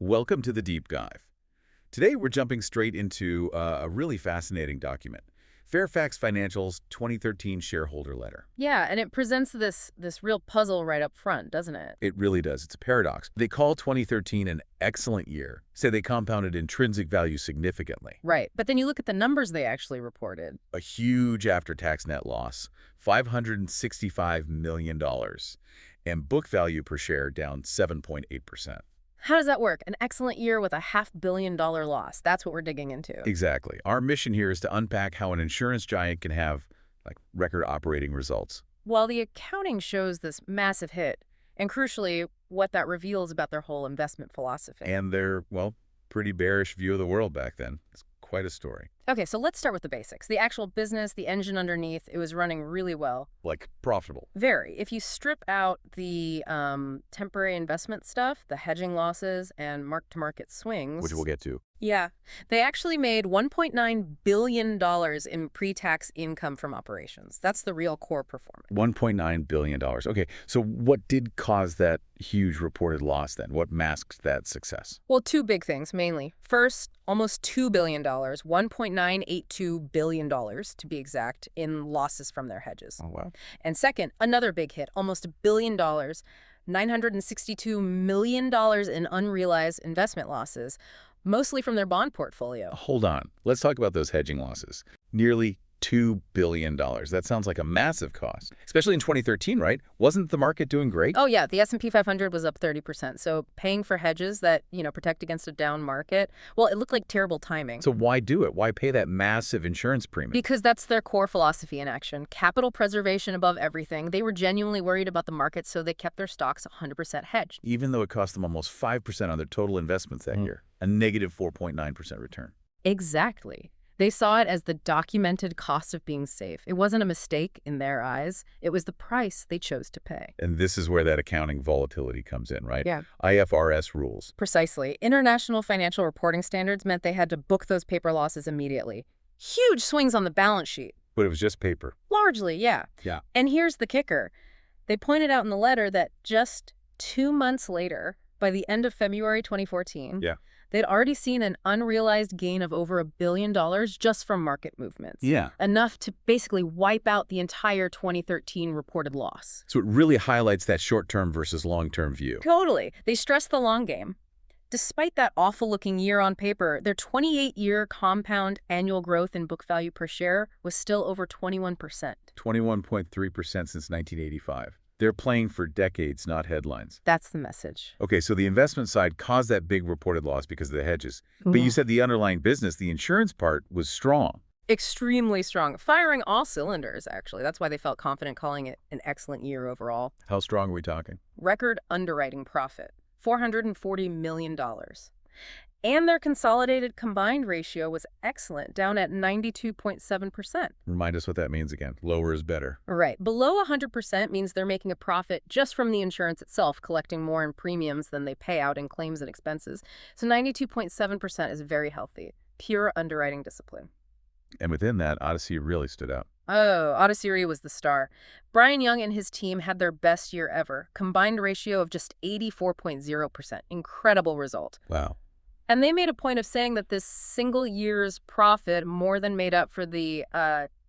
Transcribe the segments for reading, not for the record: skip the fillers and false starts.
Welcome to the deep dive. Today we're jumping straight into a really fascinating document, Fairfax Financial's 2013 shareholder letter. Yeah, and it presents this real puzzle right up front, doesn't it? It really does. It's a paradox. They call 2013 an excellent year, say they compounded intrinsic value significantly. Right. But then you look at the numbers they actually reported. A huge after-tax net loss, $565 million, and book value per share down 7.8%. How does that work? An excellent year with a $500 million loss. That's what we're digging into. Exactly. Our mission here is to unpack how an insurance giant can have record operating results. Well, the accounting shows this massive hit, and crucially, what that reveals about their whole investment philosophy. And their, pretty bearish view of the world back then. It's quite a story. Okay, so let's start with the basics. The actual business, the engine underneath, it was running really well. Profitable. Very. If you strip out the temporary investment stuff, the hedging losses, and mark-to-market swings... Which we'll get to. Yeah. They actually made $1.9 billion in pre-tax income from operations. That's the real core performance. $1.9 billion. Okay, so what did cause that huge reported loss then? What masked that success? Well, two big things, mainly. First, almost $2 billion, $1.982 billion to be exact, in losses from their hedges. Oh, wow. And second, another big hit, almost $1 billion, $962 million in unrealized investment losses, mostly from their bond portfolio. Hold on. Let's talk about those hedging losses. Nearly $2 billion. That sounds like a massive cost, especially in 2013, right? Wasn't the market doing great? Oh, yeah. The S&P 500 was up 30%. So paying for hedges that, protect against a down market, well, it looked like terrible timing. So why do it? Why pay that massive insurance premium? Because that's their core philosophy in action. Capital preservation above everything. They were genuinely worried about the market, so they kept their stocks 100% hedged. Even though it cost them almost 5% on their total investments that year, a negative 4.9% return. Exactly. They saw it as the documented cost of being safe. It wasn't a mistake in their eyes. It was the price they chose to pay. And this is where that accounting volatility comes in, right? Yeah. IFRS rules. Precisely. International financial reporting standards meant they had to book those paper losses immediately. Huge swings on the balance sheet. But it was just paper. Largely, yeah. Yeah. And here's the kicker. They pointed out in the letter that just 2 months later, by the end of February 2014, they'd already seen an unrealized gain of over $1 billion just from market movements. Yeah. Enough to basically wipe out the entire 2013 reported loss. So it really highlights that short-term versus long-term view. Totally. They stress the long game. Despite that awful-looking year on paper, their 28-year compound annual growth in book value per share was still over 21%. 21.3% since 1985. They're playing for decades, not headlines. That's the message. Okay, so the investment side caused that big reported loss because of the hedges. But you said the underlying business, the insurance part, was strong. Extremely strong. Firing all cylinders, actually. That's why they felt confident calling it an excellent year overall. How strong are we talking? Record underwriting profit, $440 million. And their consolidated combined ratio was excellent, down at 92.7%. Remind us what that means again. Lower is better. Right. Below 100% means they're making a profit just from the insurance itself, collecting more in premiums than they pay out in claims and expenses. So 92.7% is very healthy. Pure underwriting discipline. And within that, Odyssey really stood out. Oh, Odyssey Re was the star. Brian Young and his team had their best year ever. Combined ratio of just 84.0%. Incredible result. Wow. And they made a point of saying that this single year's profit more than made up for the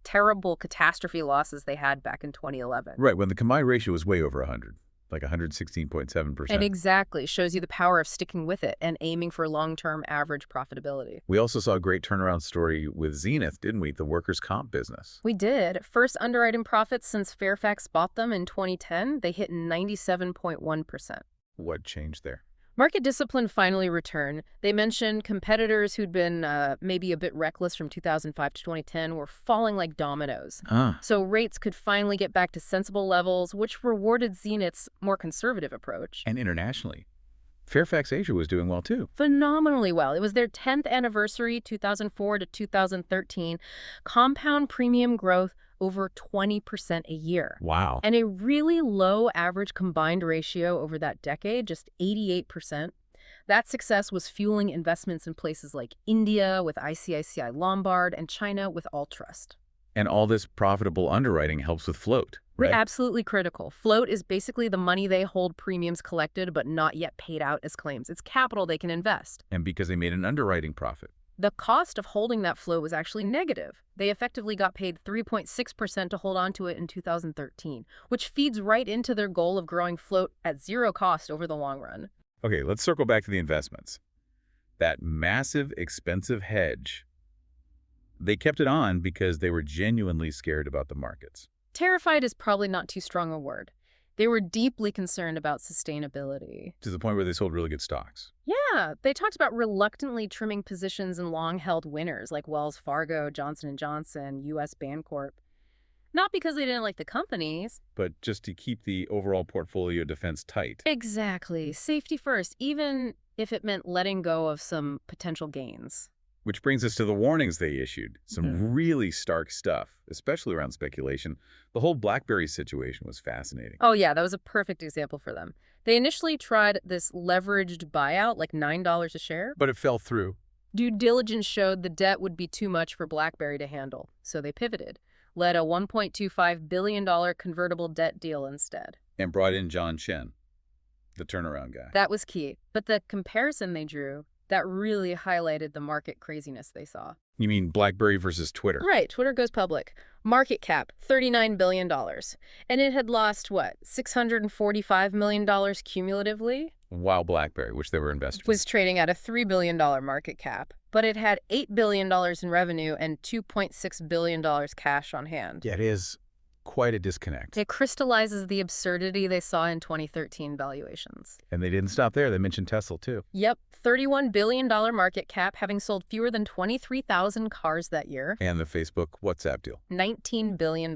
terrible catastrophe losses they had back in 2011. Right, when the combined ratio was way over 100, like 116.7%. And exactly. Shows you the power of sticking with it and aiming for long-term average profitability. We also saw a great turnaround story with Zenith, didn't we? The workers' comp business. We did. First underwriting profits since Fairfax bought them in 2010. They hit 97.1%. What changed there? Market discipline finally returned. They mentioned competitors who'd been maybe a bit reckless from 2005 to 2010 were falling like dominoes. So rates could finally get back to sensible levels, which rewarded Zenith's more conservative approach. And internationally, Fairfax Asia was doing well too. Phenomenally well. It was their 10th anniversary, 2004 to 2013. Compound premium growth over 20% a year. Wow. And a really low average combined ratio over that decade, just 88%. That success was fueling investments in places like India with ICICI Lombard and China with Alltrust. And all this profitable underwriting helps with float. right? Absolutely critical. Float is basically the money they hold premiums collected but not yet paid out as claims. It's capital they can invest. And because they made an underwriting profit. The cost of holding that float was actually negative. They effectively got paid 3.6% to hold onto it in 2013, which feeds right into their goal of growing float at zero cost over the long run. Okay, let's circle back to the investments. That massive, expensive hedge, they kept it on because they were genuinely scared about the markets. Terrified is probably not too strong a word. They were deeply concerned about sustainability. To the point where they sold really good stocks. Yeah, they talked about reluctantly trimming positions in long-held winners like Wells Fargo, Johnson & Johnson, U.S. Bancorp. Not because they didn't like the companies. But just to keep the overall portfolio defense tight. Exactly. Safety first, even if it meant letting go of some potential gains. Which brings us to the warnings they issued. Some really stark stuff, especially around speculation. The whole BlackBerry situation was fascinating. Oh yeah, that was a perfect example for them. They initially tried this leveraged buyout, like $9 a share. But it fell through. Due diligence showed the debt would be too much for BlackBerry to handle, so they pivoted, led a $1.25 billion convertible debt deal instead. And brought in John Chen, the turnaround guy. That was key. But the comparison they drew, that really highlighted the market craziness they saw. You mean BlackBerry versus Twitter? Right. Twitter goes public. Market cap, $39 billion. And it had lost, what, $645 million cumulatively? While BlackBerry, which they were investors, was trading at a $3 billion market cap. But it had $8 billion in revenue and $2.6 billion cash on hand. Yeah, it is quite a disconnect. It crystallizes the absurdity they saw in 2013 valuations. And they didn't stop there. They mentioned Tesla, too. Yep, $31 billion market cap, having sold fewer than 23,000 cars that year. And the Facebook WhatsApp deal. $19 billion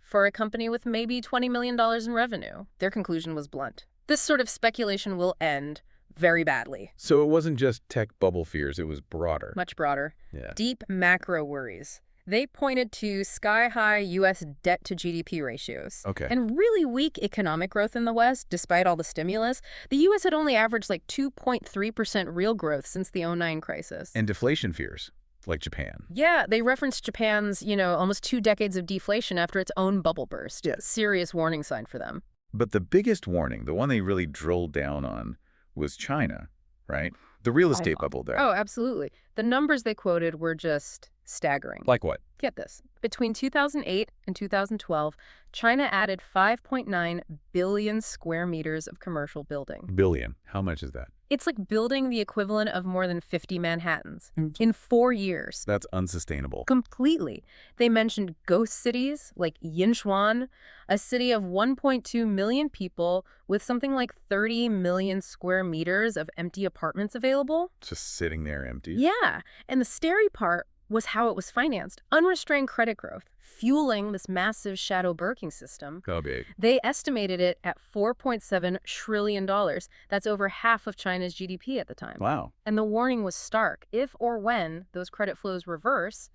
for a company with maybe $20 million in revenue. Their conclusion was blunt. This sort of speculation will end very badly. So it wasn't just tech bubble fears. It was broader. Much broader. Yeah. Deep macro worries. They pointed to sky-high U.S. debt-to-GDP ratios. Okay. And really weak economic growth in the West, despite all the stimulus. The U.S. had only averaged like 2.3% real growth since the '09 crisis. And deflation fears, like Japan. Yeah, they referenced Japan's, almost 2 decades of deflation after its own bubble burst. Yeah. Serious warning sign for them. But the biggest warning, the one they really drilled down on, was China, right? The real estate bubble there. Oh, absolutely. The numbers they quoted were just staggering. Like what? Get this. Between 2008 and 2012, China added 5.9 billion square meters of commercial building. Billion. How much is that? It's like building the equivalent of more than 50 Manhattans in 4 years. That's unsustainable. Completely. They mentioned ghost cities like Yinchuan, a city of 1.2 million people with something like 30 million square meters of empty apartments available. Just sitting there empty. Yeah. And the scary part was how it was financed. Unrestrained credit growth, fueling this massive shadow banking system. How big? They estimated it at $4.7 trillion. That's over half of China's GDP at the time. Wow. And the warning was stark. If or when those credit flows reverse,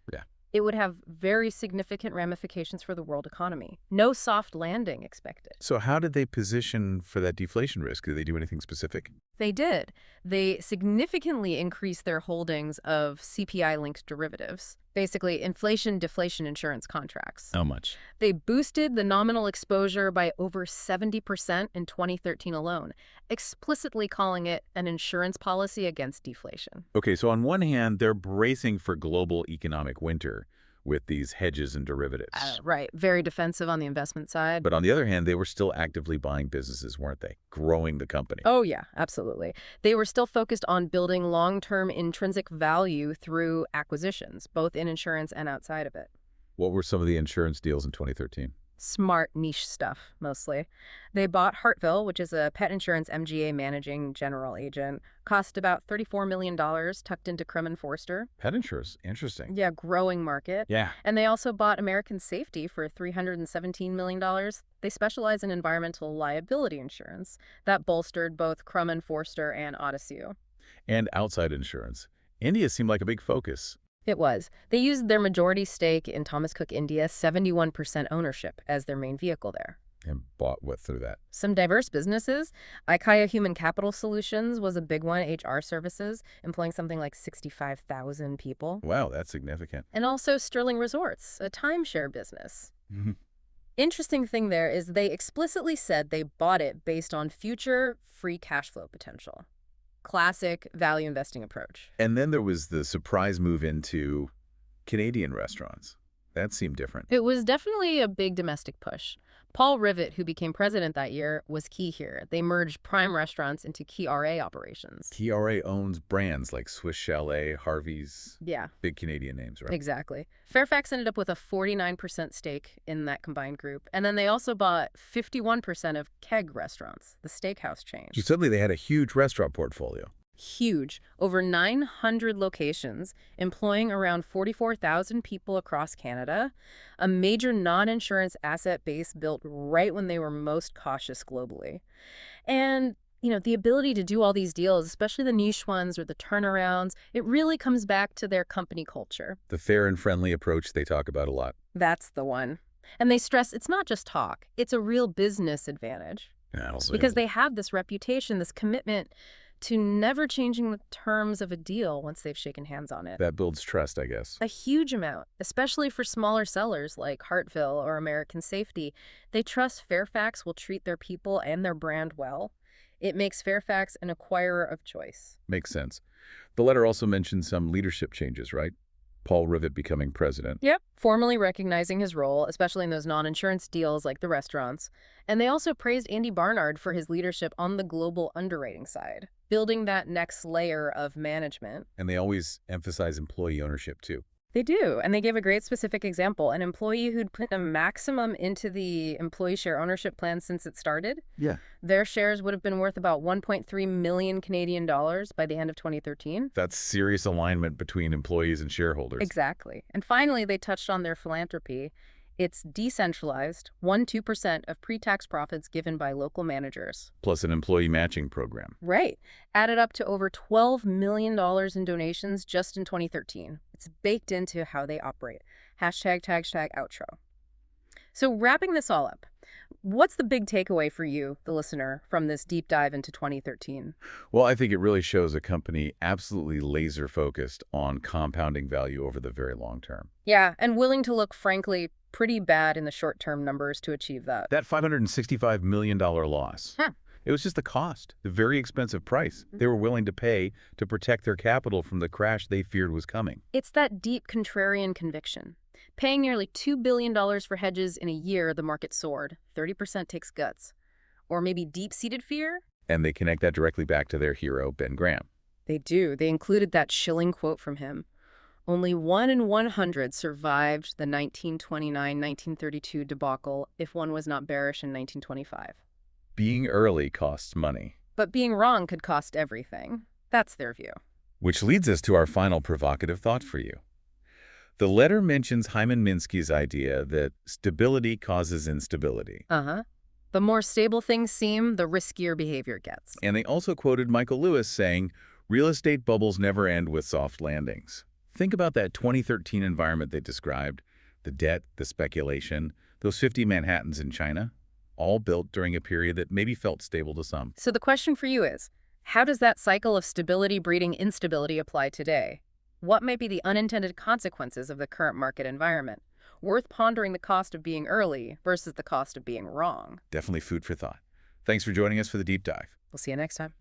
it would have very significant ramifications for the world economy. No soft landing expected. So how did they position for that deflation risk? Did they do anything specific? They did. They significantly increased their holdings of CPI-linked derivatives, basically inflation-deflation insurance contracts. How much? They boosted the nominal exposure by over 70% in 2013 alone, explicitly calling it an insurance policy against deflation. Okay, so on one hand, they're bracing for global economic winter with these hedges and derivatives. Right. Very defensive on the investment side. But on the other hand, they were still actively buying businesses, weren't they? Growing the company. Oh, yeah, absolutely. They were still focused on building long-term intrinsic value through acquisitions, both in insurance and outside of it. What were some of the insurance deals in 2013? Smart niche stuff, mostly. They bought Hartville, which is a pet insurance MGA managing general agent. Cost about $34 million, tucked into Crum & Forster. Pet insurance. Interesting. Yeah, growing market. Yeah. And they also bought American Safety for $317 million. They specialize in environmental liability insurance. That bolstered both Crum & Forster and Odyssey. And outside insurance. India seemed like a big focus. It was. They used their majority stake in Thomas Cook India, 71% ownership, as their main vehicle there. And bought what through that? Some diverse businesses. Ikea Human Capital Solutions was a big one, HR services, employing something like 65,000 people. Wow, that's significant. And also Sterling Resorts, a timeshare business. Interesting thing there is they explicitly said they bought it based on future free cash flow potential. Classic value investing approach. And then there was the surprise move into Canadian restaurants. That seemed different. It was definitely a big domestic push. Paul Rivett, who became president that year, was key here. They merged prime restaurants into KRA operations. KRA owns brands like Swiss Chalet, Harvey's, Yeah, big Canadian names, right? exactly. Fairfax ended up with a 49% stake in that combined group. And then they also bought 51% of Keg Restaurants, the steakhouse chain. So suddenly they had a huge restaurant portfolio. Huge. Over 900 locations, employing around 44,000 people across Canada. A major non-insurance asset base built right when they were most cautious globally. And, the ability to do all these deals, especially the niche ones or the turnarounds, it really comes back to their company culture. The fair and friendly approach they talk about a lot. That's the one. And they stress it's not just talk, it's a real business advantage. Yeah, Because they have this reputation, this commitment to never changing the terms of a deal once they've shaken hands on it. that builds trust, I guess. A huge amount, especially for smaller sellers like Hartville or American Safety. They trust Fairfax will treat their people and their brand well. It makes Fairfax an acquirer of choice. Makes sense. The letter also mentions some leadership changes, right? Paul Rivett becoming president. Yep. Formally recognizing his role, especially in those non-insurance deals like the restaurants. And they also praised Andy Barnard for his leadership on the global underwriting side, building that next layer of management. And they always emphasize employee ownership, too. They do, and they gave a great specific example. An employee who'd put a maximum into the employee share ownership plan since it started. Yeah. Their shares would have been worth about 1.3 million Canadian dollars by the end of 2013. That's serious alignment between employees and shareholders. Exactly. And finally, they touched on their philanthropy. It's decentralized, 1-2% of pre-tax profits given by local managers. Plus an employee matching program. Right. Added up to over $12 million in donations just in 2013. It's baked into how they operate. Hashtag, outro. So wrapping this all up, what's the big takeaway for you, the listener, from this deep dive into 2013? Well, I think it really shows a company absolutely laser-focused on compounding value over the very long term. Yeah, and willing to look, frankly, pretty bad in the short-term numbers to achieve that. That $565 million loss. Huh. It was just the cost, the very expensive price they were willing to pay to protect their capital from the crash they feared was coming. It's that deep contrarian conviction. Paying nearly $2 billion for hedges in a year the market soared. 30% takes guts. Or maybe deep-seated fear? And they connect that directly back to their hero, Ben Graham. They do. They included that chilling quote from him. Only 1 in 100 survived the 1929-1932 debacle if one was not bearish in 1925. Being early costs money. But being wrong could cost everything. That's their view. Which leads us to our final provocative thought for you. The letter mentions Hyman Minsky's idea that stability causes instability. Uh-huh. The more stable things seem, the riskier behavior gets. And they also quoted Michael Lewis saying, real estate bubbles never end with soft landings. Think about that 2013 environment they described, the debt, the speculation, those 50 Manhattans in China, all built during a period that maybe felt stable to some. So the question for you is, how does that cycle of stability breeding instability apply today? What might be the unintended consequences of the current market environment? Worth pondering the cost of being early versus the cost of being wrong. Definitely food for thought. Thanks for joining us for the deep dive. We'll see you next time.